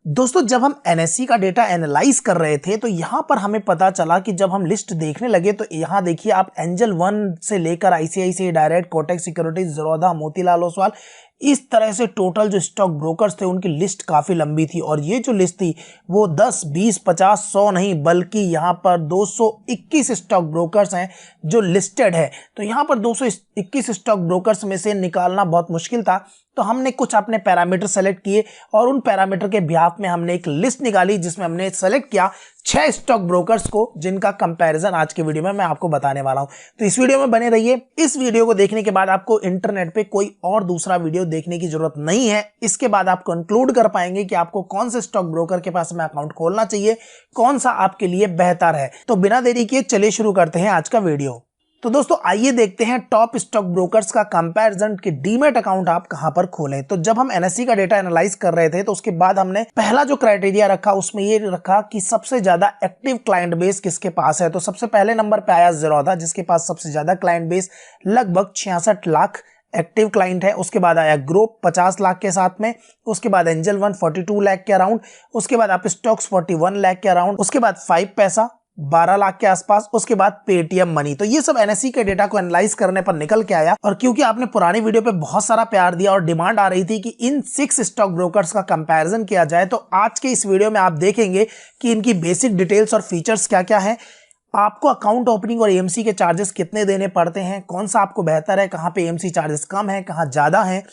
दोस्तों जब हम एनएससी का डेटा एनालाइज कर रहे थे तो यहां पर हमें पता चला कि जब हम लिस्ट देखने लगे तो यहां देखिए आप एंजल वन से लेकर ICICI direct, Kotak securities, Zerodha, Motilal Oswal, इस तरह से टोटल जो स्टॉक ब्रोकर्स थे उनकी लिस्ट काफी लंबी थी। और ये जो लिस्ट थी वो 10, 20, 50, 100 नहीं बल्कि यहाँ पर 221 स्टॉक ब्रोकर्स हैं जो लिस्टेड है। तो यहाँ पर 221 स्टॉक ब्रोकर्स में से निकालना बहुत मुश्किल था, तो हमने कुछ अपने पैरामीटर सेलेक्ट किए और उन पैरामीटर के बिहाफ में हमने एक लिस्ट निकाली जिसमें हमने सेलेक्ट किया 6 स्टॉक ब्रोकर्स को, जिनका कंपैरिजन आज के वीडियो में मैं आपको बताने वाला हूं। तो इस वीडियो में बने रहिए। इस वीडियो को देखने के बाद आपको इंटरनेट पे कोई और दूसरा वीडियो देखने की जरूरत नहीं है। इसके बाद आप कंक्लूड कर पाएंगे कि आपको कौन से स्टॉक ब्रोकर के पास में अकाउंट खोलना चाहिए, कौन सा आपके लिए बेहतर है। तो बिना देरी किए चलिए शुरू करते हैं आज का वीडियो। तो दोस्तों आइए देखते हैं टॉप स्टॉक ब्रोकर्स का कंपैरिजन कि डीमैट अकाउंट आप कहां पर खोलें। तो जब हम एनएससी का डेटा एनालाइज कर रहे थे तो उसके बाद हमने पहला जो क्राइटेरिया रखा उसमें ये रखा कि सबसे ज्यादा एक्टिव क्लाइंट बेस किसके पास है। तो सबसे पहले नंबर पे आया ज़ीरोधा, जिसके पास सबसे ज्यादा क्लाइंट बेस लगभग 66 लाख एक्टिव क्लाइंट है। उसके बाद आया ग्रो 50 लाख के साथ में, उसके बाद एंजल वन 42 लाख के अराउंड, उसके बाद आप स्टॉक्स 41 लाख के अराउंड, उसके बाद 5 पैसा 12 लाख के आसपास, उसके बाद पेटीएम मनी। तो ये सब एनएससी के डेटा को एनालाइज करने पर निकल के आया। और क्योंकि आपने पुरानी वीडियो पे बहुत सारा प्यार दिया और डिमांड आ रही थी कि इन 6 स्टॉक ब्रोकर्स का कंपैरिजन किया जाए, तो आज के इस वीडियो में आप देखेंगे कि इनकी बेसिक डिटेल्स और फीचर्स क्या क्या है, आपको अकाउंट ओपनिंग और एएमसी के चार्जेस कितने देने पड़ते हैं, कौन सा आपको बेहतर है, कहां पे एएमसी चार्जेस कम है, कहां ज्यादा है।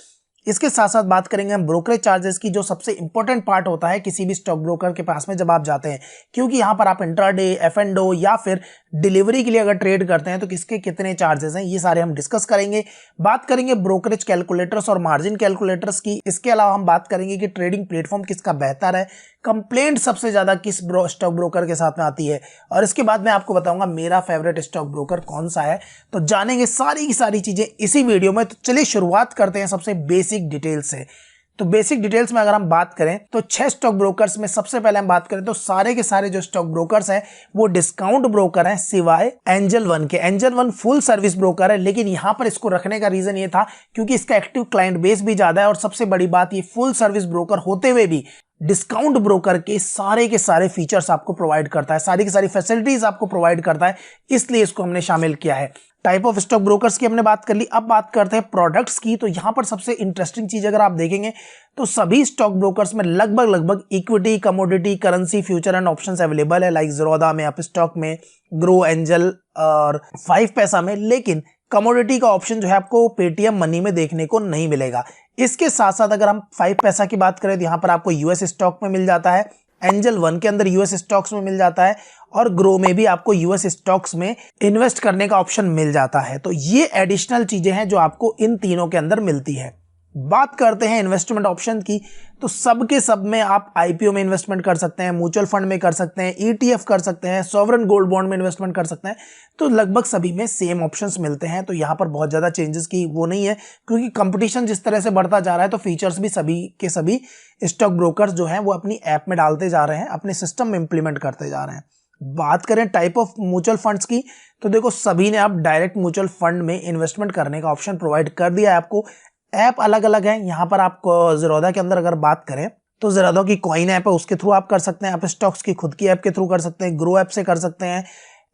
इसके साथ साथ बात करेंगे हम ब्रोकरेज चार्जेस की, जो सबसे इंपॉर्टेंट पार्ट होता है किसी भी स्टॉक ब्रोकर के पास में जब आप जाते हैं, क्योंकि यहां पर आप इंट्राडे, एफ&ओ या फिर डिलीवरी के लिए अगर ट्रेड करते हैं तो किसके कितने चार्जेस हैं, ये सारे हम डिस्कस करेंगे। बात करेंगे ब्रोकरेज कैलकुलेटर्स और मार्जिन कैलकुलेटर्स की। इसके अलावा हम बात करेंगे कि ट्रेडिंग प्लेटफॉर्म किसका बेहतर है, कंप्लेंट सबसे ज्यादा किस स्टॉक ब्रोकर के साथ में आती है, और इसके बाद मैं आपको बताऊंगा मेरा फेवरेट स्टॉक ब्रोकर कौन सा है। तो जानेंगे सारी की सारी चीजें इसी वीडियो में। तो चलिए शुरुआत करते हैं सबसे बेसिक डिटेल से। तो बेसिक डिटेल्स में अगर हम बात करें तो 6 स्टॉक ब्रोकर्स में सबसे पहले हम बात करें तो सारे के सारे जो स्टॉक ब्रोकर्स हैं वो डिस्काउंट ब्रोकर हैं सिवाय एंजल वन के। Angel one full service broker है, लेकिन यहां पर इसको रखने का रीजन ये था क्योंकि इसका एक्टिव क्लाइंट बेस भी ज्यादा है, और सबसे बड़ी बात ये फुल सर्विस ब्रोकर होते हुए भी डिस्काउंट ब्रोकर के सारे फीचर्स आपको प्रोवाइड करता है, सारी की सारी फैसिलिटीज आपको प्रोवाइड करता है, इसलिए इसको हमने शामिल किया है। टाइप ऑफ स्टॉक ब्रोकर्स की हमने बात कर ली। अब बात करते हैं प्रोडक्ट्स की। तो यहां पर सबसे इंटरेस्टिंग चीज अगर आप देखेंगे तो सभी स्टॉक ब्रोकर्स में लगभग equity, commodity, currency, future and options available है, लाइक ज़ीरोधा में, अप स्टॉक में, ग्रो, एंजल और 5 पैसा में। लेकिन कमोडिटी का ऑप्शन जो है आपको पेटीएम मनी में देखने को नहीं मिलेगा। इसके साथ साथ अगर हम 5 पैसा की बात करें तो यहां पर आपको यूएस स्टॉक में मिल जाता है, एंजल वन के अंदर यूएस स्टॉक्स में मिल जाता है, और ग्रो में भी आपको यूएस स्टॉक्स में इन्वेस्ट करने का ऑप्शन मिल जाता है। तो ये एडिशनल चीजें हैं जो आपको इन तीनों के अंदर मिलती है। बात करते हैं इन्वेस्टमेंट ऑप्शन की। तो सब के सब में आप आईपीओ में इन्वेस्टमेंट कर सकते हैं, म्यूचुअल फंड में कर सकते हैं, ईटीएफ कर सकते हैं, सॉवरेन गोल्ड बॉन्ड में इन्वेस्टमेंट कर सकते हैं। तो लगभग सभी में सेम ऑप्शंस मिलते हैं। तो यहाँ पर बहुत ज्यादा चेंजेस की वो नहीं है, क्योंकि कंपटीशन जिस तरह से बढ़ता जा रहा है तो फीचर्स भी सभी के सभी स्टॉक ब्रोकर्स जो हैं वो अपनी ऐप में डालते जा रहे हैं, अपने सिस्टम में इंप्लीमेंट करते जा रहे हैं। बात करें टाइप ऑफ म्यूचुअल फंड्स की, तो देखो सभी ने आप डायरेक्ट म्यूचुअल फंड में इन्वेस्टमेंट करने का ऑप्शन प्रोवाइड कर दिया है आपको। ऐप अलग अलग है। यहाँ पर आपको ज़ीरोधा के अंदर अगर बात करें तो ज़ीरोधा की कॉइन ऐप है, उसके थ्रू आप कर सकते हैं, आप स्टॉक्स की खुद की ऐप के थ्रू कर सकते हैं, ग्रो ऐप से कर सकते हैं।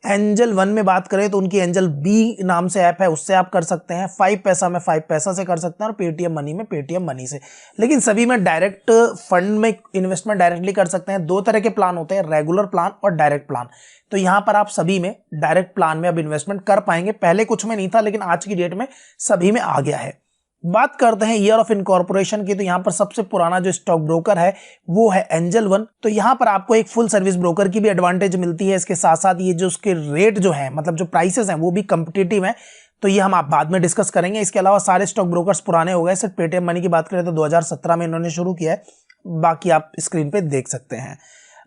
एंजल वन में बात करें तो उनकी एंजल बी नाम से ऐप है, उससे आप कर सकते हैं। 5 पैसा में 5 पैसा से कर सकते हैं, और पेटीएम मनी में पेटीएम मनी से। लेकिन सभी में डायरेक्ट फंड में इन्वेस्टमेंट डायरेक्टली कर सकते हैं। 2 तरह के प्लान होते हैं, रेगुलर प्लान और डायरेक्ट प्लान। तो यहाँ पर आप सभी में डायरेक्ट प्लान में अब इन्वेस्टमेंट कर पाएंगे। पहले कुछ में नहीं था, लेकिन आज की डेट में सभी में आ गया है। बात करते हैं ईयर ऑफ इनकॉर्पोरेशन की। तो यहां पर सबसे पुराना जो स्टॉक ब्रोकर है वो है एंजल वन। तो यहां पर आपको एक फुल सर्विस ब्रोकर की भी एडवांटेज मिलती है। इसके साथ साथ ये जो उसके रेट जो है, मतलब जो प्राइसेस हैं वो भी कम्पिटिटिव हैं। तो ये हम आप बाद में डिस्कस करेंगे। इसके अलावा सारे स्टॉक ब्रोकर्स पुराने हो गए। सिर्फ पेटीएम मनी की बात करें तो 2017 में इन्होंने शुरू किया है, बाकी आप स्क्रीन पे देख सकते हैं।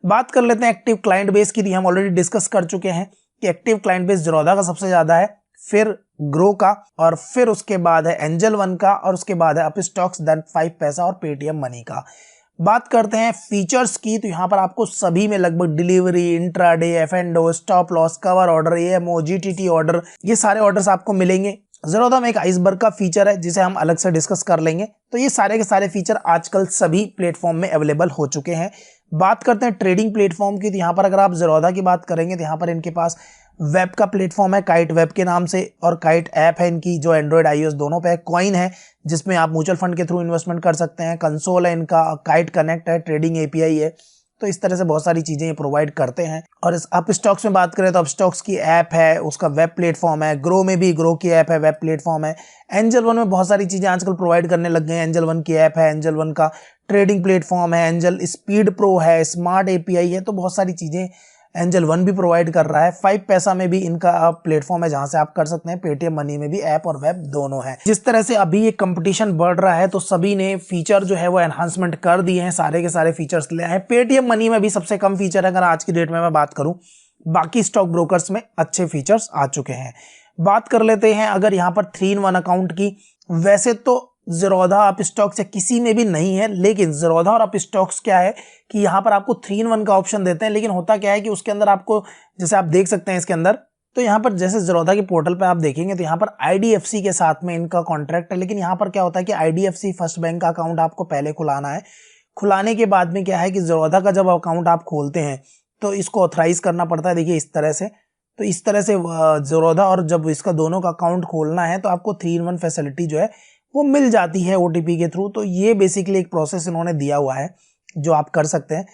बात कर लेते हैं एक्टिव क्लाइंट बेस की। हम ऑलरेडी डिस्कस कर चुके हैं कि एक्टिव क्लाइंट बेस ज़ीरोधा का सबसे ज्यादा है, फिर ग्रो का, और फिर उसके बाद है एंजल वन का, और उसके बाद है अप स्टॉक्स, देन 5 पैसा और पेटीएम मनी का। बात करते हैं फीचर्स की। तो यहां पर आपको सभी में लगभग डिलीवरी, इंट्राडे, एफ&ओ, stop loss, cover order, AMO, GTT order, ये सारे ऑर्डर्स आपको मिलेंगे। ज़ीरोधा में एक आइसबर्ग का फीचर है जिसे हम अलग से डिस्कस कर लेंगे। तो ये सारे के सारे फीचर आजकल सभी प्लेटफॉर्म में अवेलेबल हो चुके हैं। बात करते हैं ट्रेडिंग प्लेटफॉर्म की, तो यहाँ पर अगर आप ज़ीरोधा की बात करेंगे तो यहाँ पर इनके पास वेब का प्लेटफॉर्म है, काइट वेब के नाम से, और काइट ऐप है इनकी जो एंड्रॉयड iOS दोनों पे है। कॉइन है जिसमें आप म्यूचुअल फंड के थ्रू इन्वेस्टमेंट कर सकते हैं। कंसोल है इनका, काइट कनेक्ट है, ट्रेडिंग API है। तो इस तरह से बहुत सारी चीजें ये प्रोवाइड करते हैं। और इस अप स्टॉक्स में बात करें तो अप स्टॉक्स की ऐप है, उसका वेब प्लेटफॉर्म है। ग्रो में भी ग्रो की ऐप है, वेब प्लेटफॉर्म है। एंजल वन में बहुत सारी चीजें आजकल प्रोवाइड करने लग गए हैं। एंजल वन की ऐप है, एंजल वन का ट्रेडिंग प्लेटफॉर्म है, एंजल स्पीड प्रो है, स्मार्ट API है। तो बहुत सारी चीजें एंजल वन भी प्रोवाइड कर रहा है। 5 पैसा में भी इनका प्लेटफॉर्म है जहां से आप कर सकते हैं। पेटीएम मनी में भी ऐप और वेब दोनों है। जिस तरह से अभी ये कंपटीशन बढ़ रहा है तो सभी ने फीचर जो है वो एनहांसमेंट कर दिए हैं, सारे के सारे फीचर्स ले आए हैं। पेटीएम मनी में भी सबसे कम फीचर है अगर आज की डेट में मैं बात करूं, बाकी स्टॉक ब्रोकर्स में अच्छे फीचर्स आ चुके हैं। बात कर लेते हैं अगर यहाँ पर 3-in-1 अकाउंट की। वैसे तो ज़ीरोधा अप स्टॉक्स या किसी में भी नहीं है, लेकिन ज़ीरोधा और अप स्टॉक्स क्या है कि यहाँ पर आपको 3-in-1 का ऑप्शन देते हैं। लेकिन होता क्या है कि उसके अंदर आपको, जैसे आप देख सकते हैं इसके अंदर, तो यहाँ पर जैसे ज़ीरोधा के पोर्टल पे आप देखेंगे तो यहाँ पर IDFC के साथ में इनका कॉन्ट्रैक्ट है। लेकिन यहाँ पर क्या होता है कि IDFC फर्स्ट बैंक का अकाउंट आपको पहले खुलाना है। खुलाने के बाद में क्या है कि ज़ीरोधा का जब अकाउंट आप खोलते हैं तो इसको ऑथराइज करना पड़ता है। देखिए इस तरह से, तो इस तरह से ज़ीरोधा और जब इसका दोनों का अकाउंट खोलना है तो आपको 3-in-1 फैसिलिटी जो है वो मिल जाती है OTP के थ्रू। तो ये बेसिकली एक प्रोसेस इन्होंने दिया हुआ है जो आप कर सकते हैं।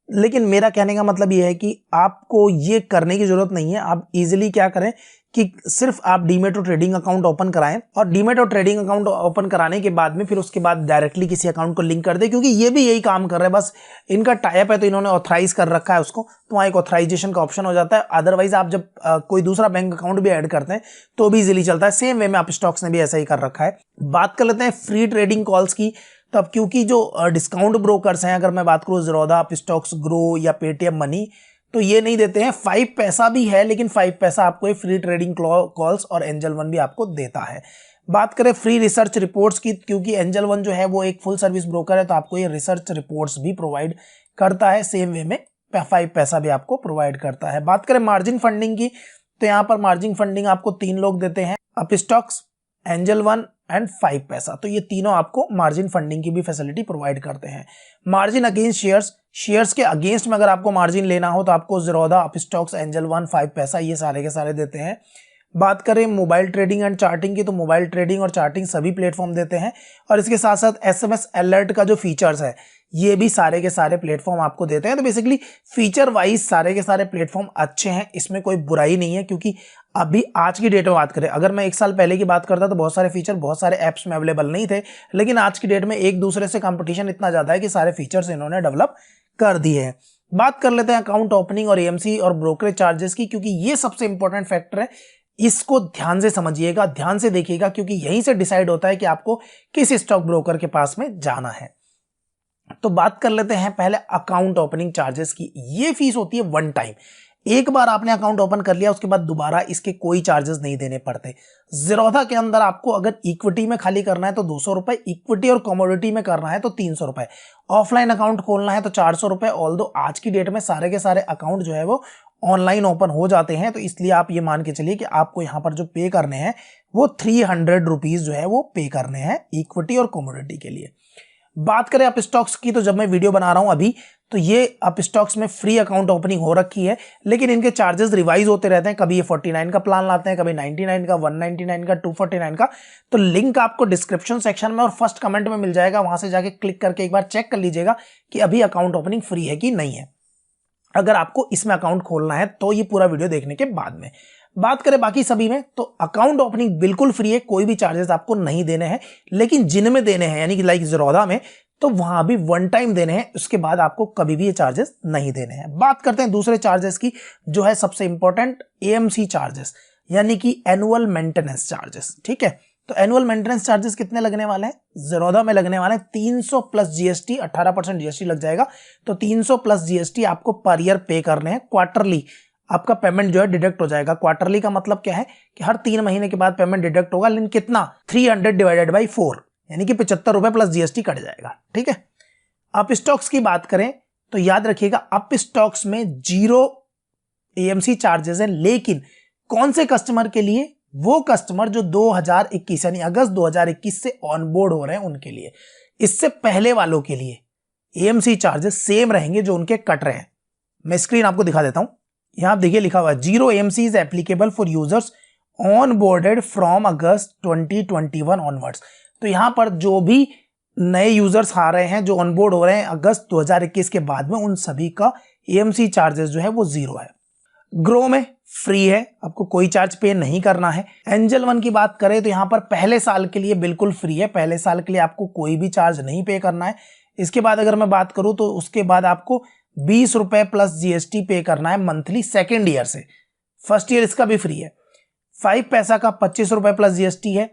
लेकिन मेरा कहने का मतलब ये है कि आपको ये करने की जरूरत नहीं है। आप इजीली क्या करें कि सिर्फ आप डीमेट और ट्रेडिंग अकाउंट ओपन कराएं, और डीमेट और ट्रेडिंग अकाउंट ओपन कराने के बाद में फिर उसके बाद डायरेक्टली किसी अकाउंट को लिंक कर दे, क्योंकि ये भी यही काम कर रहे हैं। बस इनका टाइप है तो इन्होंने ऑथराइज कर रखा है उसको, तो वहाँ एक ऑथराइजेशन का ऑप्शन हो जाता है। अदरवाइज आप जब कोई दूसरा बैंक अकाउंट भी ऐड करते हैं तो भी इजीली चलता है। सेम वे में आप स्टॉक्स ने भी ऐसा ही कर रखा है। बात कर लेते हैं फ्री ट्रेडिंग कॉल्स की। तो अब क्योंकि जो डिस्काउंट ब्रोकर्स हैं, अगर मैं बात करूँ ज़ीरोधा, अप स्टॉक्स, ग्रो या पेटीएम मनी, तो ये नहीं देते हैं। 5 पैसा भी है लेकिन 5 पैसा आपको ये फ्री ट्रेडिंग कॉल्स और एंजल वन भी आपको देता है। बात करें फ्री रिसर्च रिपोर्ट्स की, क्योंकि एंजल वन जो है वो एक फुल सर्विस ब्रोकर है तो आपको ये रिसर्च रिपोर्ट्स भी प्रोवाइड करता है। सेम वे में 5 पैसा भी आपको प्रोवाइड करता है। बात करें मार्जिन फंडिंग की, तो यहाँ पर मार्जिन फंडिंग आपको 3 लोग देते हैं, up stocks, angel one and 5 पैसा। तो ये तीनों आपको मार्जिन फंडिंग की भी फैसिलिटी प्रोवाइड करते हैं। मार्जिन अगेंस्ट शेयर्स के अगेंस्ट में अगर आपको मार्जिन लेना हो तो आपको Zerodha, up stocks, angel one, 5 पैसा ये सारे के सारे देते हैं। बात करें मोबाइल ट्रेडिंग एंड चार्टिंग की, तो मोबाइल ट्रेडिंग और चार्टिंग सभी प्लेटफॉर्म देते हैं। और इसके साथ साथ SMS अलर्ट का जो फीचर्स है ये भी सारे के सारे प्लेटफॉर्म आपको देते हैं। तो बेसिकली फीचर वाइज सारे के सारे प्लेटफॉर्म अच्छे हैं, इसमें कोई बुराई नहीं है। क्योंकि अभी आज की डेट में बात करें, अगर मैं 1 साल पहले की बात करता तो बहुत सारे फीचर बहुत सारे ऐप्स में अवेलेबल नहीं थे, लेकिन आज की डेट में एक दूसरे से कंपटीशन इतना ज्यादा है कि सारे फीचर्स इन्होंने डेवलप कर दिए हैं। बात कर लेते हैं अकाउंट ओपनिंग और AMC और ब्रोकरेज चार्जेस की, क्योंकि ये सबसे इंपॉर्टेंट फैक्टर है। इसको ध्यान से समझिएगा, ध्यान से देखिएगा, क्योंकि यहीं से डिसाइड होता है कि आपको किस स्टॉक ब्रोकर के पास में जाना है। तो बात कर लेते हैं पहले अकाउंट ओपनिंग चार्जेस की। ये फीस होती है 1 टाइम। एक बार आपने अकाउंट ओपन कर लिया उसके बाद दोबारा इसके कोई चार्जेस नहीं देने पड़ते। ज़ीरोधा के अंदर आपको अगर इक्विटी में खाली करना है तो 200 रुपए, इक्विटी और कमोडिटी में करना है तो 300 रुपए, ऑफलाइन अकाउंट खोलना है तो 400 रुपए। ऑल्दो आज की डेट में सारे के सारे अकाउंट जो है वो ऑनलाइन ओपन हो जाते हैं, तो इसलिए आप ये मान के चलिए कि आपको यहाँ पर जो पे करने हैं वो 300 रुपीज जो है वो पे करने हैं इक्विटी और कमोडिटी के लिए। बात करें अप स्टॉक्स की, तो जब मैं वीडियो बना रहा हूं अभी तो ये अप स्टॉक्स में फ्री अकाउंट ओपनिंग हो रखी है, लेकिन इनके चार्जेस रिवाइज होते रहते हैं। कभी ये 49 का प्लान लाते हैं, कभी 99 का, 199 का, 249 का। तो लिंक आपको डिस्क्रिप्शन सेक्शन में और फर्स्ट कमेंट में मिल जाएगा, वहां से जाके क्लिक करके एक बार चेक कर लीजिएगा कि अभी अकाउंट ओपनिंग फ्री है कि नहीं है। अगर आपको इसमें अकाउंट खोलना है तो ये पूरा वीडियो देखने के बाद में। बात करें बाकी सभी में, तो अकाउंट ओपनिंग बिल्कुल फ्री है, कोई भी चार्जेस आपको नहीं देने हैं। लेकिन जिनमें देने हैं, यानी कि लाइक ज़ीरोधा में, तो वहां भी 1 टाइम देने हैं, उसके बाद आपको कभी भी ये चार्जेस नहीं देने हैं। बात करते हैं दूसरे चार्जेस की, जो है सबसे इंपॉर्टेंट AMC चार्जेस, यानी कि एनुअल मेंटेनेंस चार्जेस। ठीक है, तो एनुअल मेंटेनेंस चार्जेस कितने लगने वाले हैं? ज़ीरोधा में लगने वाले हैं 300 प्लस GST, 18% GST लग जाएगा। तो 300 प्लस GST आपको पर ईयर पे करने हैं। क्वार्टरली आपका पेमेंट जो है डिडक्ट हो जाएगा। क्वार्टरली का मतलब क्या है कि हर 3 महीने के बाद पेमेंट डिडक्ट होगा, लेकिन कितना? 300 डिवाइडेड बाई 4, यानी कि 75 रुपए प्लस GST कट जाएगा। ठीक है, अप स्टॉक्स की बात करें तो याद रखिएगा अप स्टॉक्स में 0 AMC चार्जेस है, लेकिन कौन से कस्टमर के लिए? वो कस्टमर जो 2021 यानी अगस्त 2021 से ऑनबोर्ड हो रहे हैं उनके लिए। इससे पहले वालों के लिए एएमसी चार्जेस सेम रहेंगे जो उनके कट रहे हैं। मैं स्क्रीन आपको दिखा देता हूं। यहां आप देखिए लिखा हुआ है 0 AMC is applicable for users on boarded from August 2021 onwards. तो यहां पर जो भी नए यूजर्स आ रहे हैं जो ऑनबोर्ड हो रहे हैं अगस्त 2021 के बाद में, उन सभी का एएमसी चार्जेस जो है वो 0 है। ग्रो में फ्री है, आपको कोई चार्ज पे नहीं करना है। एंजल वन की बात करें तो यहां पर पहले साल के लिए बिल्कुल फ्री है, पहले साल के लिए आपको कोई भी चार्ज नहीं पे करना है। इसके बाद अगर मैं बात करूं तो उसके बाद आपको 20 रुपए प्लस जीएसटी पे करना है मंथली सेकेंड ईयर से। फर्स्ट ईयर इसका भी फ्री है। 5 पैसा का 25 रुपए प्लस जीएसटी है।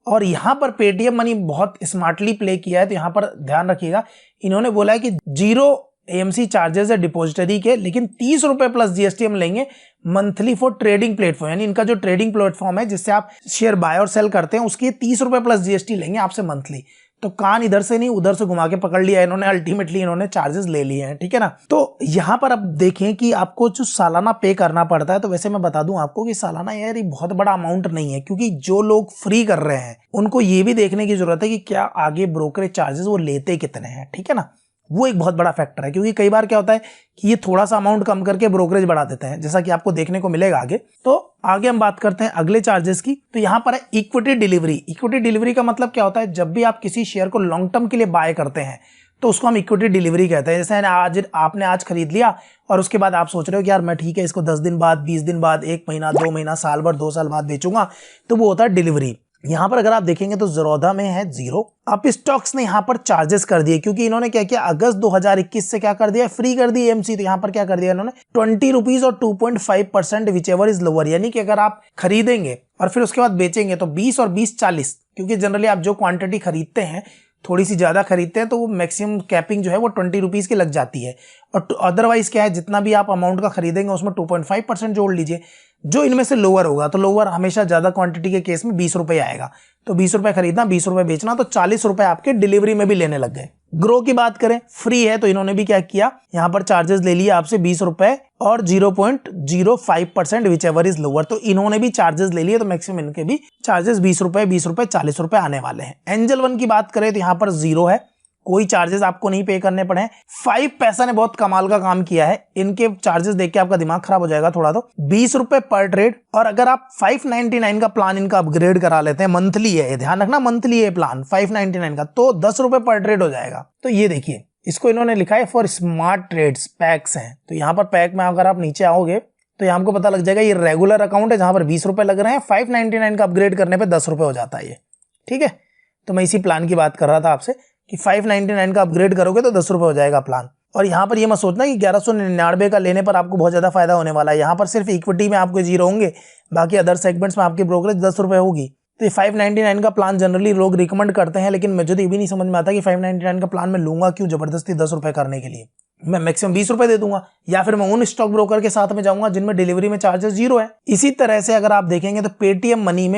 और यहां पर पेटीएम मनी बहुत स्मार्टली प्ले किया है, तो यहां पर ध्यान रखिएगा, इन्होंने बोला है कि 0 एएमसी चार्जेस है डिपॉजिटरी के, लेकिन 30 रुपए प्लस जीएसटी हम लेंगे मंथली फॉर ट्रेडिंग प्लेटफॉर्म। यानी इनका जो ट्रेडिंग प्लेटफॉर्म है जिससे आप शेयर बाय और सेल करते हैं उसकी 30 रुपए प्लस जीएसटी लेंगे आपसे मंथली। तो कान इधर से नहीं उधर से घुमा के पकड़ लिया इन्होंने, अल्टीमेटली इन्होंने चार्जेस ले लिए हैं, ठीक है ना। तो यहां पर अब देखें कि आपको जो सालाना पे करना पड़ता है, तो वैसे मैं बता दूं आपको कि सालाना यार ये बहुत बड़ा अमाउंट नहीं है, क्योंकि जो लोग फ्री कर रहे हैं उनको ये भी देखने की जरूरत है कि क्या आगे ब्रोकरेज चार्जेस वो लेते कितने हैं, ठीक है ना। वो एक बहुत बड़ा फैक्टर है, क्योंकि कई बार क्या होता है कि ये थोड़ा सा अमाउंट कम करके ब्रोकरेज बढ़ा देते हैं, जैसा कि आपको देखने को मिलेगा आगे। तो आगे हम बात करते हैं अगले चार्जेस की। तो यहां पर है इक्विटी डिलीवरी। इक्विटी डिलीवरी का मतलब क्या होता है, जब भी आप किसी शेयर को लॉन्ग टर्म के लिए बाय करते हैं तो उसको हम इक्विटी डिलीवरी कहते हैं। जैसे आपने आज खरीद लिया और उसके बाद आप सोच रहे हो कि यार मैं ठीक है इसको 10 दिन बाद, 20 दिन बाद, 1 महीना, 2 महीना, साल भर, 2 साल बाद बेचूंगा, तो वो होता है डिलीवरी। यहां पर अगर आप देखेंगे तो ज़ेरोधा में है 0। अब स्टॉक्स ने यहां पर चार्जेस कर दिए, क्योंकि इन्होंने क्या किया, अगस्त 2021 से क्या कर दिया, फ्री कर दी एएमसी। तो यहां पर क्या कर दिया इन्होंने 20 रुपीज और 2.5% विच एवर इज लोअर। यानी कि अगर आप खरीदेंगे और फिर उसके बाद बेचेंगे तो 20 और 20 40, क्योंकि जनरली आप जो क्वांटिटी खरीदते हैं थोड़ी सी ज्यादा खरीदते हैं तो वो मैक्सिमम कैपिंग जो है वो 20 रुपीज की लग जाती है। और अदरवाइज क्या है, जितना भी आप अमाउंट का खरीदेंगे उसमें 2.5% जोड़ लीजिए। जो इनमें से लोअर होगा, तो लोअर हमेशा ज्यादा क्वांटिटी के केस में 20 रुपए आएगा। तो 20 रुपए खरीदना, 20 रुपए बेचना, तो 40 रुपए आपके डिलीवरी में भी लेने लग गए। ग्रो की बात करें, फ्री है, तो इन्होंने भी क्या किया, यहाँ पर चार्जेस ले लिए आपसे 20 रुपए और 0.05% विच एवर इज लोअर। तो इन्होंने भी चार्जेस ले लिए, तो मैक्सिमम इनके भी चार्जेस 20 रुपए, 20 रुपए, 40 रुपए आने वाले हैं। एंजल वन की बात करें तो यहाँ पर 0 है, कोई चार्जेस आपको नहीं पे करने पड़े हैं। 5 पैसा ने बहुत कमाल का काम किया है, इनके चार्जेस देख के आपका दिमाग खराब हो जाएगा थोड़ा। तो 20 रुपए पर ट्रेड, और अगर आप 599 का प्लान इनका अपग्रेड करा लेते हैं, मंथली है, ध्यान रखना मंथली है प्लान 599 का, तो 10 रुपए पर ट्रेड हो जाएगा। तो ये देखिए, इसको इन्होंने लिखा है फॉर स्मार्ट ट्रेड्स, पैक्स हैं। तो यहाँ पर पैक में अगर आप नीचे आओगे तो यहाँ आपको पता लग जाएगा ये रेगुलर अकाउंट है जहां पर 20 रुपए लग रहे हैं, 599 का अपग्रेड करने पर 10 रुपए हो जाता है ये, ठीक है। तो मैं इसी प्लान की बात कर रहा था आपसे कि 599 का अपग्रेड करोगे तो 10 रुपए हो जाएगा प्लान। और यहाँ पर ये मत सोचना कि 1199 का लेने पर आपको बहुत ज्यादा फायदा होने वाला है। यहाँ पर सिर्फ इक्विटी में आपको 0 होंगे, बाकी अदर सेगमेंट्स में आपकी ब्रोकरेज 10 रुपए होगी। तो ये 599 का प्लान जनरली लोग रिकमेंड करते हैं, लेकिन मुझे तो ये भी नहीं समझ में आता कि 599 का प्लान मैं लूंगा क्यों जबरदस्ती 10 रुपए करने के लिए। मैं मैक्सिमम 20 रुपए दे दूंगा, या फिर मैं उन स्टॉक ब्रोकर के साथ में जाऊंगा जिनमें डिलीवरी में चार्जेस 0 है। इसी तरह से अगर आप देखेंगे तो पेटीएम मनी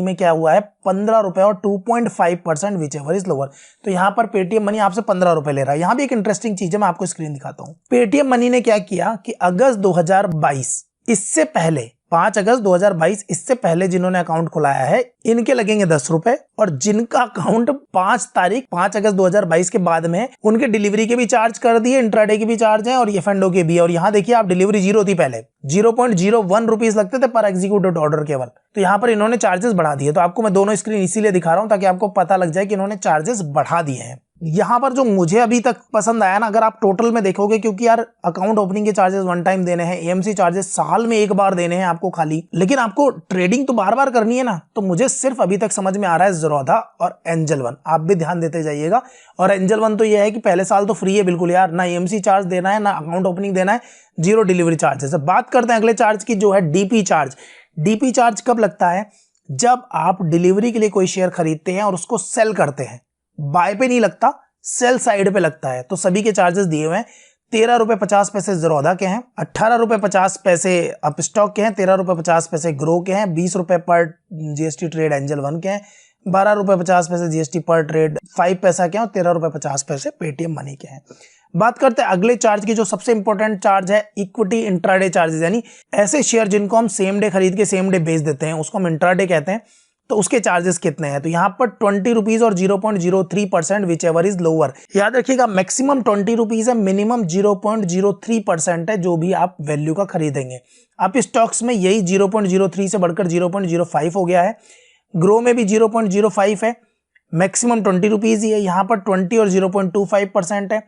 में क्या हुआ है, 15 रुपए और 2.5% विच एवर इज लोअर। तो यहाँ पर पेटीएम मनी आपसे 15 रुपए ले रहा है। यहाँ भी एक इंटरेस्टिंग चीज है, मैं आपको स्क्रीन दिखाता हूँ। पेटीएम मनी ने क्या किया कि अगस्त 2022, इससे पहले 5 अगस्त 2022, इससे पहले जिन्होंने अकाउंट खुलाया है इनके लगेंगे 10 रुपए, और जिनका अकाउंट 5 अगस्त 2022 के बाद में है उनके डिलीवरी के भी चार्ज कर दिए, इंट्राडे के भी चार्ज है और एफ&ओ के भी। और यहाँ देखिए आप डिलीवरी 0 थी पहले, 0.01 रुपीज लगते थे पर एग्जीक्यूटेड ऑर्डर केवल, तो यहाँ पर इन्होंने चार्जेस बढ़ा दिए। तो आपको मैं दोनों स्क्रीन इसीलिए दिखा रहा हूँ ताकि आपको पता लग जाए कि इन्होंने चार्जेस बढ़ा दिए हैं। यहाँ पर जो मुझे अभी तक पसंद आया ना, अगर आप टोटल में देखोगे, क्योंकि यार अकाउंट ओपनिंग के चार्जेस वन टाइम देने हैं, एएमसी चार्जेस साल में एक बार देने हैं आपको खाली, लेकिन आपको ट्रेडिंग तो बार बार करनी है ना। तो मुझे सिर्फ अभी तक समझ में आ रहा है ज़ेरोधा और एंजल वन, आप भी ध्यान देते जाइएगा। और एंजल वन तो ये है कि पहले साल तो फ्री है बिल्कुल यार, ना एएमसी चार्ज देना है ना अकाउंट ओपनिंग देना है, 0 डिलीवरी चार्जेस। बात करते हैं अगले चार्ज की, जो है डीपी चार्ज। डीपी चार्ज कब लगता है, जब आप डिलीवरी के लिए कोई शेयर खरीदते हैं और उसको सेल करते हैं। बाय पे नहीं लगता, सेल साइड पे लगता है। तो सभी के चार्जेस दिए हुए हैं। 13 रुपए 50 पैसे ज़ेरोधा के हैं, 18 रुपए 50 पैसे अपस्टॉक के हैं, 13 रुपए 50 पैसे ग्रो के हैं, 20 रुपए पर जीएसटी ट्रेड एंजल वन के हैं, 12 रुपए 50 पैसे जीएसटी पर ट्रेड 5 पैसा के हैं, और 13 रुपए 50 पैसे पेटीएम मनी के हैं। बात करते हैं अगले चार्ज की, जो सबसे इंपॉर्टेंट चार्ज है इक्विटी इंट्राडे चार्जेस, यानी ऐसे शेयर जिनको हम सेम डे खरीद के सेम डे बेच देते हैं उसको हम इंट्राडे कहते हैं। तो उसके चार्जेस कितने हैं, तो यहाँ पर 20 रुपीज और 0.03% विच एवर इज लोअर। याद रखिएगा मैक्सिमम 20 रुपीज है, मिनिमम 0.03% है जो भी आप वैल्यू का खरीदेंगे। आप स्टॉक्स में यही 0.03 से बढ़कर 0.05 हो गया है, ग्रो में भी 0.05 है, मैक्सिमम 20 रुपीज ही है। यहाँ पर 20 और 0.25% है,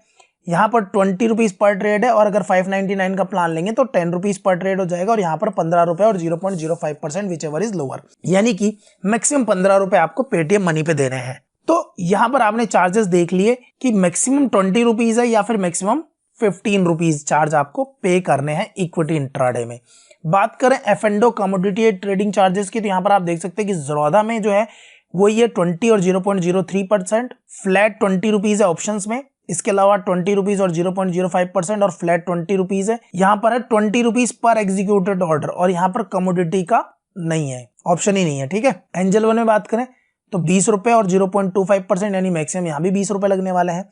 यहाँ पर 20 रुपीज पर ट्रेड है, और अगर 599 का प्लान लेंगे तो 10 रुपीज पर ट्रेड हो जाएगा, और यहाँ पर 15 रुपए और 0.05% विच एवर इज लोअर, यानी कि मैक्सिमम 15 रुपए आपको पेटीएम मनी पे देने हैं। तो यहाँ पर आपने चार्जेस देख लिए कि मैक्सिमम 20 रुपीज है या फिर मैक्सिमम 15 रुपीज चार्ज आपको पे करने हैं इक्विटी इंट्राडे में। बात करें एफ&ओ कमोडिटी ट्रेडिंग चार्जेस की, तो यहाँ पर आप देख सकते हैं कि ज़ीरोधा में जो है वो ये 20 और 0.03%, फ्लैट 20 रुपीज है ऑप्शंस में, इसके अलावा 20 रुपीज और 0.05% और फ्लैट 20 रुपीज है। यहाँ पर है 20 रुपीज पर एग्जीक्यूटेड ऑर्डर, और यहाँ पर कमोडिटी का नहीं है, ऑप्शन ही नहीं है, ठीक है। एंजल वन में बात करें तो 20 रुपए और 0.25% यानी मैक्सिमम यहाँ भी 20 रुपए लगने वाले हैं।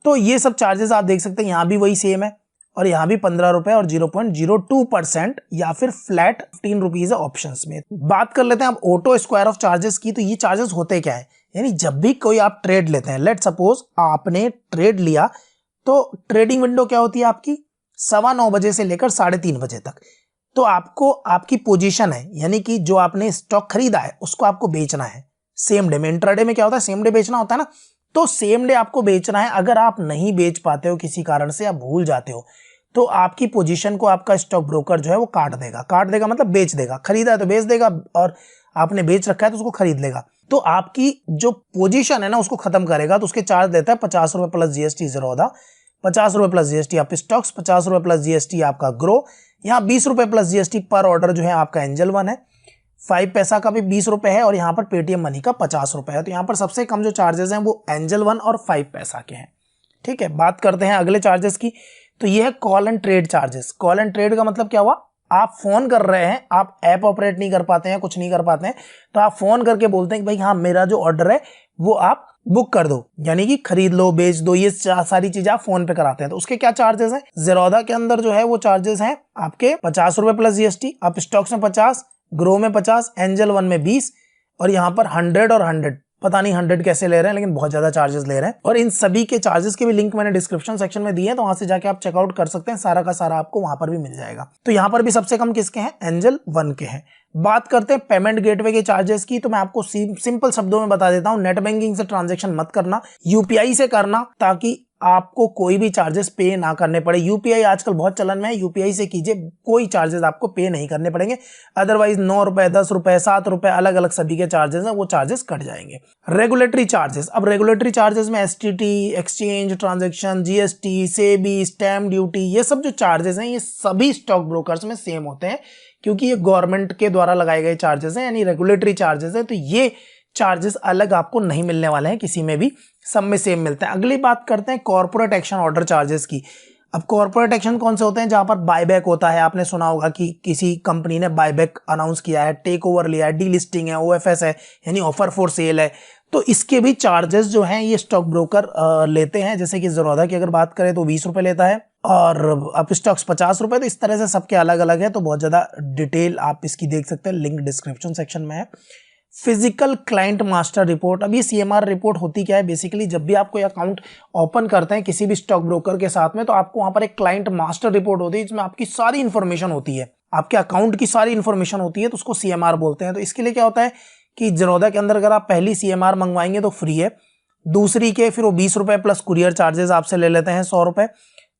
तो ये सब चार्जेस आप देख सकते हैं, यहाँ भी वही सेम है, और यहाँ भी 15 रुपए और 0.02% या फिर फ्लैट 15 रुपीज है ऑप्शंस में। बात कर लेते हैं अब ऑटो स्क्वायर ऑफ चार्जेस की। तो ये चार्जेस होते क्या है, यानी जब भी कोई आप ट्रेड लेते हैं, लेट सपोज आपने ट्रेड लिया, तो ट्रेडिंग विंडो क्या होती है आपकी 9:15 बजे से लेकर 3:30 बजे तक। तो आपको आपकी पोजीशन है, यानी कि जो आपने स्टॉक खरीदा है उसको आपको बेचना है सेम डे में। इंट्राडे में क्या होता है, सेम डे बेचना होता है ना, तो सेम डे आपको बेचना है। अगर आप नहीं बेच पाते हो किसी कारण से, आप भूल जाते हो, तो आपकी पोजीशन को आपका स्टॉक ब्रोकर जो है वो काट देगा मतलब बेच देगा। खरीदा है तो बेच देगा, और आपने बेच रखा है तो उसको खरीद लेगा। तो आपकी जो पोजीशन है ना उसको खत्म करेगा, तो उसके चार्ज देता है 50 रुपए प्लस जीएसटी ज़ीरोधा, 50 रुपए प्लस जीएसटी आप स्टॉक्स, 50 रुपए प्लस जीएसटी आपका ग्रो, यहाँ 20 रुपए प्लस जीएसटी पर ऑर्डर जो है आपका एंजल वन है, 5 पैसा का भी 20 रुपए है, और यहाँ पर पेटीएम मनी का 50 रुपए है। तो यहाँ पर सबसे कम जो चार्जेस हैं वो एंजल वन और 5 पैसा के हैं, ठीक है। बात करते हैं अगले चार्जेस की, तो ये है call and trade charges. Call and trade का मतलब क्या हुआ, आप फोन कर रहे हैं, आप ऐप ऑपरेट नहीं कर पाते हैं, कुछ नहीं कर पाते हैं, तो आप फोन करके बोलते हैं कि भाई हाँ मेरा जो ऑर्डर है वो आप बुक कर दो, यानी कि खरीद लो, बेच दो, ये सारी चीजें आप फोन पे कराते हैं। तो उसके क्या चार्जेस हैं, ज़ीरोधा के अंदर जो है वो चार्जेस हैं आपके 50 रुपए प्लस जीएसटी, आप स्टॉक्स में 50, ग्रो में 50, एंजल वन में 20, और यहाँ पर 100 और 100, पता नहीं 100 कैसे ले रहे हैं, लेकिन बहुत ज्यादा चार्जेस ले रहे हैं। और इन सभी के चार्जेस के भी लिंक मैंने डिस्क्रिप्शन सेक्शन में दिए हैं, तो वहां से जाके आप चेकआउट कर सकते हैं, सारा का सारा आपको वहां पर भी मिल जाएगा। तो यहाँ पर भी सबसे कम किसके हैं, एंजल वन के हैं। बात करते हैं पेमेंट गेटवे के चार्जेस की, तो मैं आपको सिंपल शब्दों में बता देता हूं, नेट बैंकिंग से ट्रांजैक्शन मत करना, यूपीआई से करना, ताकि आपको कोई भी चार्जेस पे ना करने पड़े। यूपीआई आजकल बहुत चलन में है, यूपीआई से कीजिए, कोई चार्जेस आपको पे नहीं करने पड़ेंगे। अदरवाइज 9 रुपए, 10 रुपए, 7 रुपए अलग अलग सभी के चार्जेस हैं, वो चार्जेस कट जाएंगे। रेगुलेटरी चार्जेस, अब रेगुलेटरी चार्जेस में STT, exchange transaction, GST, SEBI, stamp duty, ये सब जो चार्जेस हैं ये सभी स्टॉक ब्रोकर्स में सेम होते हैं, क्योंकि ये गवर्नमेंट के द्वारा लगाए गए चार्जेस हैं, यानी रेगुलेटरी चार्जेस है। तो ये चार्जेस अलग आपको नहीं मिलने वाले हैं किसी में भी, सब में सेम मिलते हैं। अगली बात करते हैं कॉर्पोरेट एक्शन ऑर्डर चार्जेस की। अब कॉर्पोरेट एक्शन कौन से होते हैं, जहां पर बायबैक होता है, आपने सुना होगा कि किसी कंपनी ने बायबैक अनाउंस किया है, टेक ओवर लिया है, डीलिस्टिंग है, ओएफएस है, यानी ऑफर फॉर सेल है, तो इसके भी चार्जेस जो हैं ये स्टॉक ब्रोकर लेते हैं। जैसे कि ज़ीरोधा की अगर बात करें तो 20 रुपए लेता है, और अप स्टॉक्स 50 रुपए। तो इस तरह से सबके अलग अलग है, तो बहुत ज्यादा डिटेल आप इसकी देख सकते हैं, लिंक डिस्क्रिप्शन सेक्शन में है। फिजिकल क्लाइंट मास्टर रिपोर्ट, अब ये सीएमआर रिपोर्ट होती क्या है, बेसिकली जब भी आप कोई अकाउंट ओपन करते हैं किसी भी स्टॉक ब्रोकर के साथ में, तो आपको वहां पर एक क्लाइंट मास्टर रिपोर्ट होती है, जिसमें आपकी सारी इंफॉर्मेशन होती है, आपके अकाउंट की सारी इंफॉर्मेशन होती है, तो उसको सीएमआर बोलते हैं। तो इसके लिए क्या होता है कि ज़ीरोधा के अंदर अगर आप पहली सीएमआर मंगवाएंगे तो फ्री है, दूसरी के फिर वो 20 रुपए प्लस कुरियर चार्जेस आपसे ले लेते हैं 100 रुपए,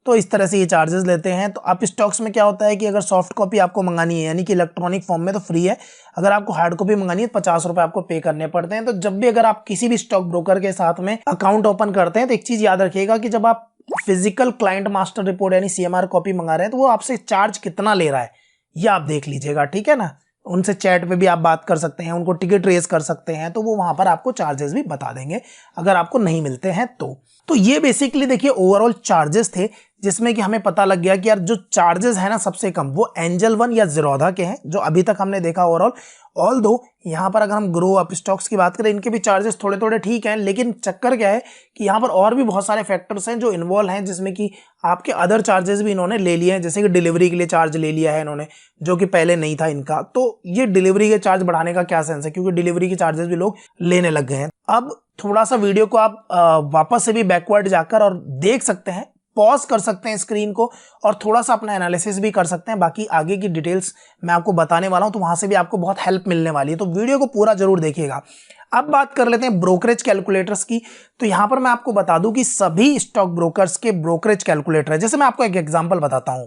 तो इस तरह से ये चार्जेस लेते हैं। तो आप स्टॉक्स में क्या होता है कि अगर सॉफ्ट कॉपी आपको मंगानी है, यानी कि इलेक्ट्रॉनिक फॉर्म में, तो फ्री है, अगर आपको हार्ड कॉपी मंगानी है तो 50 रुपए आपको पे करने पड़ते हैं। तो जब भी अगर आप किसी भी स्टॉक ब्रोकर के साथ में अकाउंट ओपन करते हैं, तो एक चीज याद रखिएगा कि जब आप फिजिकल क्लाइंट मास्टर रिपोर्ट यानी सीएमआर कॉपी मंगा रहे हैं, तो वो आपसे चार्ज कितना ले रहा है ये आप देख लीजिएगा, ठीक है ना। उनसे चैट पे भी आप बात कर सकते हैं, उनको टिकट रेज कर सकते हैं, तो वो वहां पर आपको चार्जेस भी बता देंगे अगर आपको नहीं मिलते हैं तो ये बेसिकली देखिए ओवरऑल चार्जेस थे जिसमें कि हमें पता लग गया कि यार जो चार्जेस है ना सबसे कम वो एंजल वन या ज़ीरोधा के हैं, जो अभी तक हमने देखा ओवरऑल। ऑल दो यहाँ पर अगर हम ग्रो अप स्टॉक्स की बात करें, इनके भी चार्जेस थोड़े थोड़े ठीक हैं, लेकिन चक्कर क्या है कि यहाँ पर और भी बहुत सारे फैक्टर्स हैं जो इन्वॉल्व हैं, जिसमें कि आपके अदर चार्जेस भी इन्होंने ले लिए हैं। जैसे कि डिलीवरी के लिए चार्ज ले लिया है इन्होंने, जो कि पहले नहीं था इनका। तो ये डिलीवरी के चार्ज बढ़ाने का क्या सेंस है, क्योंकि डिलीवरी के चार्जेस भी लोग लेने लग गए हैं। अब थोड़ा सा वीडियो को आप वापस से भी बैकवर्ड जाकर और देख सकते हैं, पॉज कर सकते हैं स्क्रीन को और थोड़ा सा अपना एनालिसिस भी कर सकते हैं। बाकी आगे की डिटेल्स मैं आपको बताने वाला हूं, तो वहां से भी आपको बहुत हेल्प मिलने वाली है, तो वीडियो को पूरा जरूर देखिएगा। अब बात कर लेते हैं ब्रोकरेज कैलकुलेटर्स की। तो यहां पर मैं आपको बता दूं कि सभी स्टॉक ब्रोकर्स के ब्रोकरेज कैलकुलेटर है। जैसे मैं आपको एक एग्जांपल बताता हूं,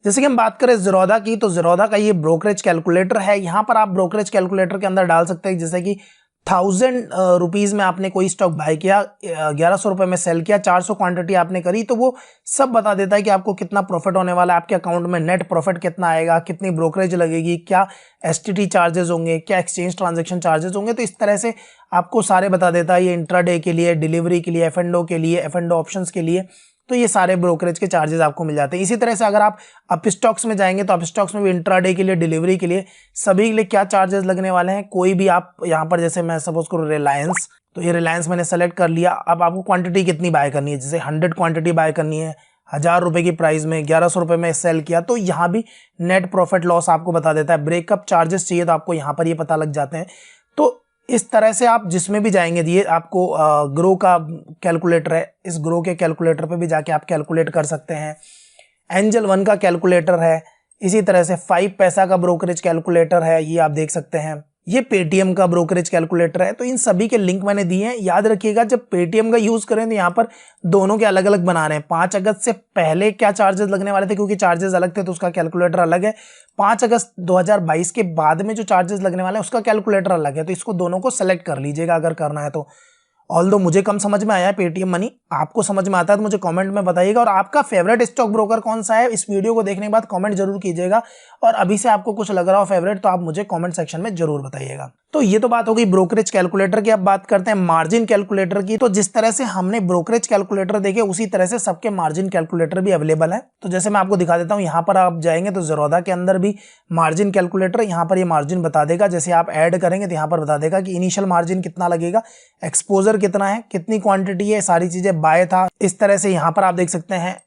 जैसे कि हम बात करें ज़ीरोधा की, तो ज़ीरोधा का ये ब्रोकरेज कैलकुलेटर है। यहां पर आप ब्रोकरेज कैलकुलेटर के अंदर डाल सकते हैं, जैसे कि 1000 रुपीज़ में आपने कोई स्टॉक बाय किया, 1100 रुपये में सेल किया, 400 क्वांटिटी आपने करी, तो वो सब बता देता है कि आपको कितना प्रॉफिट होने वाला है, आपके अकाउंट में नेट प्रॉफिट कितना आएगा, कितनी ब्रोकरेज लगेगी, क्या एसटीटी चार्जेस होंगे, क्या एक्सचेंज ट्रांजैक्शन चार्जेस होंगे। तो इस तरह से आपको सारे बता देता है। ये इंट्राडे के लिए, डिलीवरी के लिए, एफ&ओ के लिए, एफ&ओ ऑप्शंस के लिए, तो ये सारे ब्रोकरेज के चार्जेस आपको मिल जाते हैं। इसी तरह से अगर आप अप स्टॉक्स में जाएंगे तो अप स्टॉक्स में भी इंट्राडे के लिए, डिलीवरी के लिए, सभी के लिए क्या चार्जेस लगने वाले हैं। कोई भी आप यहाँ पर, जैसे मैं सपोज करूँ रिलायंस, तो ये रिलायंस मैंने सेलेक्ट कर लिया। अब आपको क्वांटिटी कितनी बाय करनी है, जैसे 100 क्वांटिटी बाय करनी है 1000 रुपये की प्राइस में, 1100 रुपये में सेल किया, तो यहाँ भी नेट प्रॉफिट लॉस आपको बता देता है। ब्रेकअप चार्जेस चाहिए तो आपको यहाँ पर ये पता लग जाते हैं। तो इस तरह से आप जिसमें भी जाएंगे, ये आपको ग्रो का कैलकुलेटर है, इस ग्रो के कैलकुलेटर पे भी जाके आप कैलकुलेट कर सकते हैं। एंजल वन का कैलकुलेटर है, इसी तरह से 5 पैसा का ब्रोकरेज कैलकुलेटर है, ये आप देख सकते हैं। ये पेटीएम का ब्रोकरेज कैलकुलेटर है। तो इन सभी के लिंक मैंने दिए हैं। याद रखिएगा, जब पेटीएम का यूज करें तो यहाँ पर दोनों के अलग अलग बना रहे हैं। 5 अगस्त से पहले क्या चार्जेस लगने वाले थे, क्योंकि चार्जेस अलग थे तो उसका कैलकुलेटर अलग है। 5 अगस्त 2022 के बाद में जो चार्जेस लगने वाले हैं उसका कैलकुलेटर अलग है। तो इसको दोनों को सेलेक्ट कर लीजिएगा अगर करना है तो। ऑल्दो मुझे कम समझ में आया है पेटीएम मनी, आपको समझ में आता है तो मुझे कमेंट में बताइएगा। और आपका फेवरेट स्टॉक ब्रोकर कौन सा है, इस वीडियो को देखने के बाद कमेंट जरूर कीजिएगा। और अभी से आपको कुछ लग रहा हो फेवरेट तो आप मुझे कमेंट सेक्शन में जरूर बताइएगा। तो ये तो बात हो गई ब्रोकरेज कैलकुलेटर की। अब बात करते हैं मार्जिन कैलकुलेटर की। तो जिस तरह से हमने ब्रोकरेज कैलकुलेटर देखे, उसी तरह से सबके मार्जिन कैलकुलेटर भी अवेलेबल है। तो जैसे मैं आपको दिखा देता हूँ, यहाँ पर आप जाएंगे तो ज़ीरोधा के अंदर भी मार्जिन कैलकुलेटर, यहाँ पर ये मार्जिन बता देगा। जैसे आप ऐड करेंगे तो यहाँ पर बता देगा कि इनिशियल मार्जिन कितना लगेगा, एक्सपोजर कितना है, कितनी क्वांटिटी है, सारी चीजें बाय था। इस तरह से यहाँ पर आप देख सकते हैं।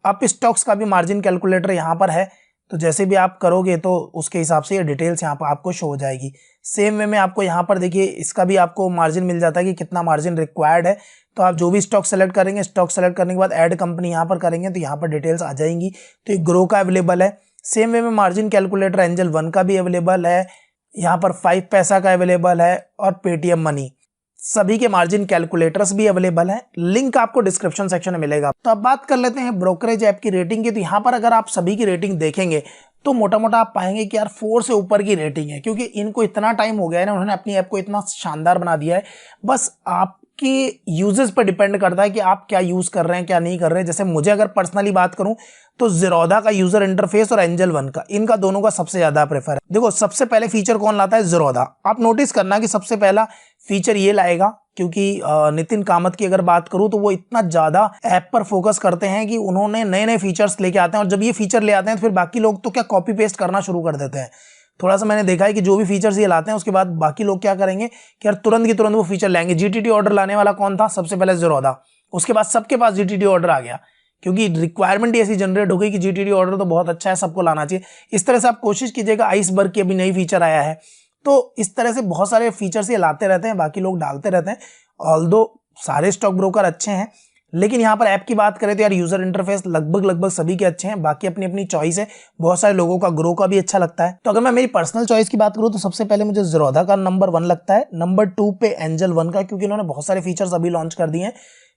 अप स्टॉक्स का भी मार्जिन कैलकुलेटर यहाँ पर है। तो जैसे भी आप करोगे तो उसके हिसाब से ये डिटेल्स यहाँ पर आपको शो हो जाएगी। सेम वे में आपको यहाँ पर देखिए, इसका भी आपको मार्जिन मिल जाता है कि कितना मार्जिन रिक्वायर्ड है। तो आप जो भी स्टॉक सेलेक्ट करेंगे, स्टॉक सेलेक्ट करने के बाद ऐड कंपनी यहाँ पर करेंगे तो यहाँ पर डिटेल्स आ जाएंगी। तो ये ग्रो का अवेलेबल है। सेम वे में मार्जिन कैलकुलेटर एंजल वन का भी अवेलेबल है, यहाँ पर 5 पैसा का अवेलेबल है और पेटीएम मनी, सभी के मार्जिन कैलकुलेटर्स भी अवेलेबल हैं। लिंक आपको डिस्क्रिप्शन सेक्शन में मिलेगा। तो अब बात कर लेते हैं ब्रोकरेज ऐप की रेटिंग की। तो यहाँ पर अगर आप सभी की रेटिंग देखेंगे तो मोटा मोटा आप पाएंगे कि यार 4 से ऊपर की रेटिंग है, क्योंकि इनको इतना टाइम हो गया है ना, उन्होंने अपनी ऐप को इतना शानदार बना दिया है। बस आपके यूजेस पर डिपेंड करता है कि आप क्या यूज कर रहे हैं, क्या नहीं कर रहे हैं। जैसे मुझे अगर पर्सनली बात करूं तो ज़ीरोधा का यूजर इंटरफेस और एंजल वन का, इनका दोनों का सबसे ज्यादा प्रेफर है। देखो सबसे पहले फीचर कौन लाता है, ज़ीरोधा। आप नोटिस करना कि सबसे पहला फीचर ये लाएगा, क्योंकि नितिन कामत की अगर बात करूं तो वो इतना ज्यादा ऐप पर फोकस करते हैं कि उन्होंने नए नए फीचर्स लेके आते हैं। और जब ये फीचर ले आते हैं तो फिर बाकी लोग तो क्या कॉपी पेस्ट करना शुरू कर देते हैं। थोड़ा सा मैंने देखा है कि जो भी फीचर्स ये लाते हैं उसके बाद बाकी लोग क्या करेंगे कि यार तुरंत की तुरंत वो फीचर लाएंगे। जीटीटी ऑर्डर लाने वाला कौन था, सबसे पहले ज़ीरोधा। उसके बाद सबके पास जीटीटी ऑर्डर आ गया, क्योंकि रिक्वायरमेंट ही ऐसी जनरेट हो गई कि जीटीटी ऑर्डर तो बहुत अच्छा है, सबको लाना चाहिए। इस तरह से आप कोशिश कीजिएगा। आइसबर्ग की अभी नई फीचर आया है। तो इस तरह से बहुत सारे फीचर्स ये लाते रहते हैं, बाकी लोग डालते रहते हैं। ऑल्दो सारे स्टॉक ब्रोकर अच्छे हैं, लेकिन यहाँ पर ऐप की बात करें तो यार यूजर इंटरफेस लगभग सभी के अच्छे हैं। बाकी अपनी अपनी चॉइस है। बहुत सारे लोगों का ग्रो का भी अच्छा लगता है। तो अगर मैं मेरी पर्सनल चॉइस की बात करूँ तो सबसे पहले मुझे ज़ीरोधा का नंबर 1 लगता है, नंबर 2 पे एंजल वन का, क्योंकि इन्होंने बहुत सारे फीचर्स अभी लॉन्च कर दिए हैं।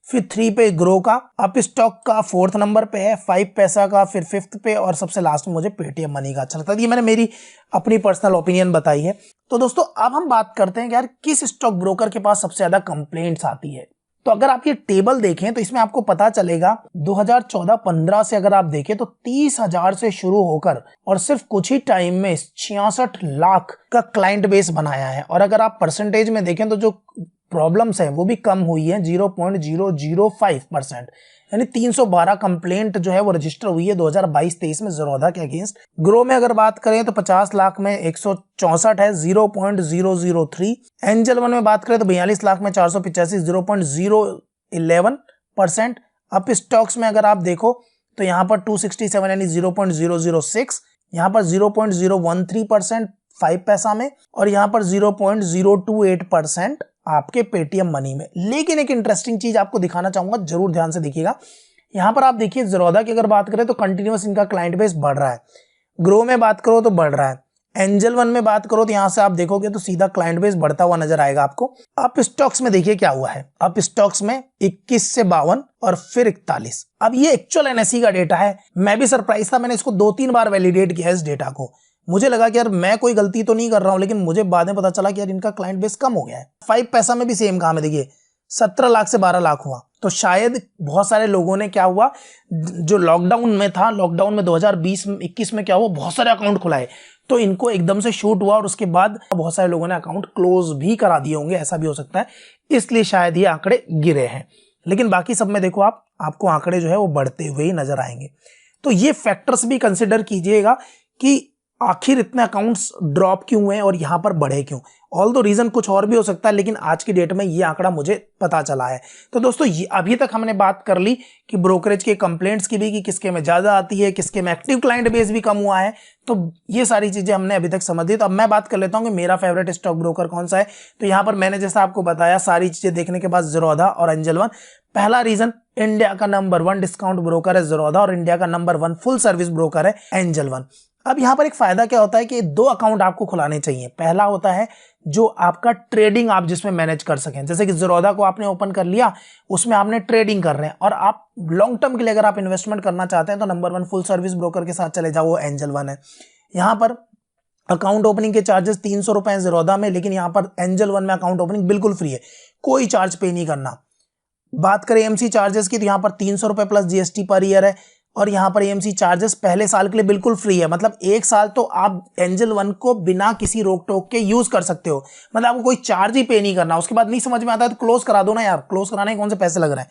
फिर 3 पे ग्रो का, अप स्टॉक का 4th नंबर पे है, 5 पैसा का फिर 5th पे, और सबसे लास्ट में मुझे पेटीएम मनी का अच्छा लगता है। ये मैंने मेरी अपनी पर्सनल ओपिनियन बताई है। तो दोस्तों अब हम बात करते हैं कि यार किस स्टॉक ब्रोकर के पास सबसे ज्यादा कंप्लेंट्स आती है। तो अगर आप ये टेबल देखें तो इसमें आपको पता चलेगा 2014-15 से अगर आप देखें तो 30,000 से शुरू होकर और सिर्फ कुछ ही टाइम में 66 लाख का क्लाइंट बेस बनाया है। और अगर आप परसेंटेज में देखें तो जो प्रॉब्लम्स हैं वो भी कम हुई है 0.005%, यानी 312 कंप्लेंट जो है वो रजिस्टर हुई है 2022-23 में ज़ीरोधा के अगेंस्ट। ग्रो में अगर बात करें तो 50 लाख में 164 है 0.003। एंजल वन में बात करें तो 42 लाख में 485 0.011%। अप स्टॉक्स में अगर आप देखो तो यहाँ पर 267 यानी 0.006, यहाँ पर 0.013% 5 पैसा में, और यहाँ पर 0.028% आपके पेटीएम मनी में। लेकिन एक इंटरेस्टिंग चीज आपको दिखाना चाहूंगा, जरूर ध्यान से देखिएगा। यहाँ पर आप देखिए ज़ीरोधा की अगर बात करें तो कंटिन्यूअस इनका क्लाइंट बेस बढ़ रहा है। ग्रो में बात करो तो बढ़ रहा है। एंजल वन में बात करो तो यहाँ से आप देखोगे तो सीधा क्लाइंट बेस बढ़ता हुआ नजर आएगा आपको। अप स्टॉक्स में देखिए क्या हुआ है, अप स्टॉक्स में 21 से 52 और फिर 41। अब ये एक्चुअल एनएसई का डेटा है। मैं भी सरप्राइज था, मैंने इसको 2-3 बार वैलिडेट किया इस डेटा को। मुझे लगा कि यार मैं कोई गलती तो नहीं कर रहा हूं, लेकिन मुझे बाद में पता चला कि यार इनका क्लाइंट बेस कम हो गया है। 5 पैसा में भी सेम काम है, देखिए 17 लाख से 12 लाख हुआ। तो शायद बहुत सारे लोगों ने क्या हुआ, जो लॉकडाउन में था, लॉकडाउन में 2020-21 में क्या हुआ, बहुत सारे अकाउंट खुलाए तो इनको एकदम से शूट हुआ और उसके बाद बहुत सारे लोगों ने अकाउंट क्लोज भी करा दिए होंगे, ऐसा भी हो सकता है, इसलिए शायद ये आंकड़े गिरे हैं। लेकिन बाकी सब में देखो आपको आंकड़े जो है वो बढ़ते हुए ही नजर आएंगे। तो ये फैक्टर्स भी कंसिडर कीजिएगा कि आखिर इतने अकाउंट्स ड्रॉप क्यों हुए और यहाँ पर बढ़े क्यों। ऑल दो रीजन कुछ और भी हो सकता है, लेकिन आज की डेट में ये आंकड़ा मुझे पता चला है। तो दोस्तों ये अभी तक हमने बात कर ली कि ब्रोकरेज के कंप्लेंट्स की भी, कि किसके में ज्यादा आती है, किसके में एक्टिव क्लाइंट बेस भी कम हुआ है। तो ये सारी चीजें हमने अभी तक समझ ली। तो अब मैं बात कर लेता हूँ कि मेरा फेवरेट स्टॉक ब्रोकर कौन सा है। तो यहाँ पर मैंने जैसा आपको बताया सारी चीजें देखने के बाद ज़ीरोधा और एंजल वन। पहला रीजन, इंडिया का नंबर 1 डिस्काउंट ब्रोकर है ज़ीरोधा और इंडिया का नंबर 1 फुल सर्विस ब्रोकर है एंजल वन। अब यहाँ पर एक फायदा क्या होता है कि 2 अकाउंट आपको खुलाने चाहिए। पहला होता है जो आपका ट्रेडिंग आप जिसमें मैनेज कर सकें, जैसे कि ज़ीरोधा को आपने ओपन कर लिया, उसमें आपने ट्रेडिंग कर रहे हैं और आप लॉन्ग टर्म के लिए अगर आप इन्वेस्टमेंट करना चाहते हैं तो नंबर 1 फुल सर्विस ब्रोकर के साथ चले जाओ, वो एंजल वन है। यहाँ पर अकाउंट ओपनिंग के चार्जेस 300 रुपए हैं ज़ीरोधा में, लेकिन यहाँ पर एंजल वन में अकाउंट ओपनिंग बिल्कुल फ्री है, कोई चार्ज पे नहीं करना। बात करें एएमसी चार्जेस की तो यहाँ पर 300 रुपए प्लस जीएसटी पर ईयर है, और यहाँ पर एएमसी चार्जेस पहले साल के लिए बिल्कुल फ्री है। मतलब 1 साल तो आप एंजल वन को बिना किसी रोक टोक के यूज कर सकते हो, मतलब आपको कोई चार्ज ही पे नहीं करना। उसके बाद नहीं समझ में आता है तो क्लोज करा दो ना यार, क्लोज कराने के कौन से पैसे लग रहे हैं।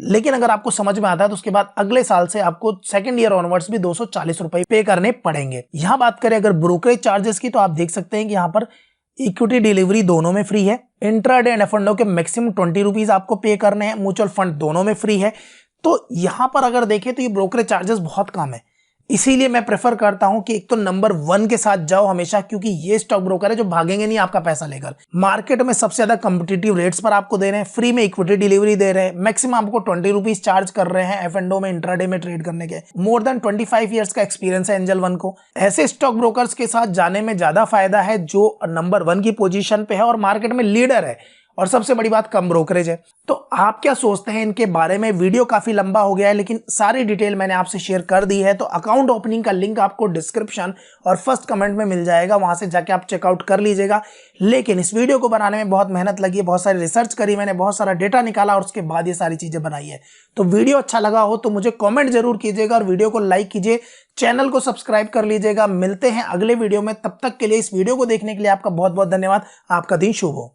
लेकिन अगर आपको समझ में आता है तो उसके बाद अगले साल से आपको सेकंड ईयर ऑनवर्ड्स भी 240 रुपए पे करने पड़ेंगे। यहाँ बात करें अगर ब्रोकरेज चार्जेस की तो आप देख सकते हैं कि यहाँ पर इक्विटी डिलीवरी दोनों में फ्री है, इंट्राडे एंड एफ&ओ के मैक्सिमम 20 रुपीज आपको पे करने हैं, म्यूचुअल फंड दोनों में फ्री है। तो यहां पर अगर देखें तो ये ब्रोकरेज चार्जेस बहुत कम है, इसीलिए मैं प्रेफर करता हूं कि एक तो नंबर 1 के साथ जाओ हमेशा, क्योंकि ये स्टॉक ब्रोकर है जो भागेंगे नहीं आपका पैसा लेकर। मार्केट में सबसे ज्यादा कॉम्पिटिटिव रेट्स पर आपको दे रहे हैं, फ्री में इक्विटी डिलीवरी दे रहे हैं, मैक्सिमम आपको 20 रुपीज चार्ज कर रहे हैं एफ&ओ में, इंट्राडे में ट्रेड करने के। मोर देन 25 ईयर्स का एक्सपीरियंस है एंजल वन को। ऐसे स्टॉक ब्रोकर्स के साथ जाने में ज्यादा फायदा है जो नंबर 1 की पोजीशन पे है और मार्केट में लीडर है, और सबसे बड़ी बात कम ब्रोकरेज है। तो आप क्या सोचते हैं इनके बारे में? वीडियो काफी लंबा हो गया है, लेकिन सारी डिटेल मैंने आपसे शेयर कर दी है। तो अकाउंट ओपनिंग का लिंक आपको डिस्क्रिप्शन और फर्स्ट कमेंट में मिल जाएगा, वहां से जाके आप चेकआउट कर लीजिएगा। लेकिन इस वीडियो को बनाने में बहुत मेहनत लगी है, बहुत सारी रिसर्च करी मैंने, बहुत सारा डेटा निकाला और उसके बाद ये सारी चीजें बनाई है। तो वीडियो अच्छा लगा हो तो मुझे कॉमेंट जरूर कीजिएगा और वीडियो को लाइक कीजिए, चैनल को सब्सक्राइब कर लीजिएगा। मिलते हैं अगले वीडियो में, तब तक के लिए इस वीडियो को देखने के लिए आपका बहुत बहुत धन्यवाद। आपका दिन शुभ हो।